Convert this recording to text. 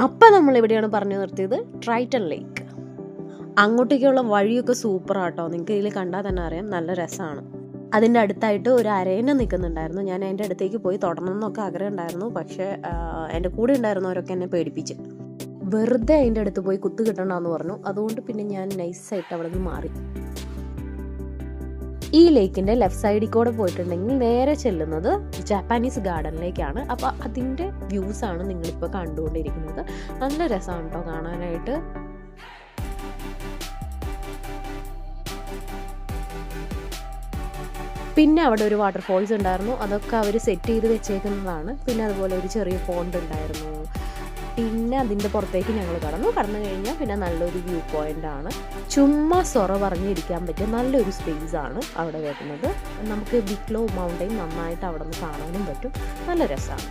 അപ്പം നമ്മളിവിടെയാണ് പറഞ്ഞു നിർത്തിയത് ട്രൈറ്റൺ ലേക്ക്. അങ്ങോട്ടേക്കുള്ള വഴിയൊക്കെ സൂപ്പറാട്ടോ, നിങ്ങൾക്ക് ഇതിൽ കണ്ടാൽ തന്നെ അറിയാം, നല്ല രസമാണ്. അതിൻ്റെ അടുത്തായിട്ട് ഒരു അരയന നിൽക്കുന്നുണ്ടായിരുന്നു. ഞാൻ അതിൻ്റെ അടുത്തേക്ക് പോയി തൊടണം എന്നൊക്കെ ആഗ്രഹം ഉണ്ടായിരുന്നു, പക്ഷേ എൻ്റെ കൂടെ ഉണ്ടായിരുന്നവരൊക്കെ എന്നെ പേടിപ്പിച്ച്. വെറുതെ അതിൻ്റെ അടുത്ത് പോയി കുത്തു കിട്ടണമെന്ന് പറഞ്ഞു. അതുകൊണ്ട് പിന്നെ ഞാൻ നൈസായിട്ട് അവിടെ നിന്ന് മാറി. ഈ ലേക്കിൻ്റെ ലെഫ്റ്റ് സൈഡിൽ കൂടെ പോയിട്ടുണ്ടെങ്കിൽ നേരെ ചെല്ലുന്നത് ജാപ്പാനീസ് ഗാർഡനിലേക്കാണ്. അപ്പോൾ അതിൻ്റെ വ്യൂസാണ് നിങ്ങളിപ്പോൾ കണ്ടുകൊണ്ടിരിക്കുന്നത്. നല്ല രസമാണ് കേട്ടോ കാണാനായിട്ട്. പിന്നെ അവിടെ ഒരു വാട്ടർഫോൾസ് ഉണ്ടായിരുന്നു, അതൊക്കെ അവർ സെറ്റ് ചെയ്ത് വെച്ചേക്കുന്നതാണ്. പിന്നെ അതുപോലെ ഒരു ചെറിയ പോണ്ട് ഉണ്ടായിരുന്നു. പിന്നെ അതിൻ്റെ പുറത്തേക്ക് ഞങ്ങൾ കടന്നു കഴിഞ്ഞാൽ പിന്നെ നല്ലൊരു വ്യൂ പോയിൻ്റ് ആണ്. ചുമ്മാ സൊറ പറഞ്ഞിരിക്കാൻ പറ്റിയ നല്ലൊരു സ്പേസ് ആണ് അവിടെ വരുന്നത്. നമുക്ക് വിക്ലോ മൗണ്ടൈൻ നന്നായിട്ട് അവിടെ നിന്ന് കാണാനും പറ്റും. നല്ല രസമാണ്.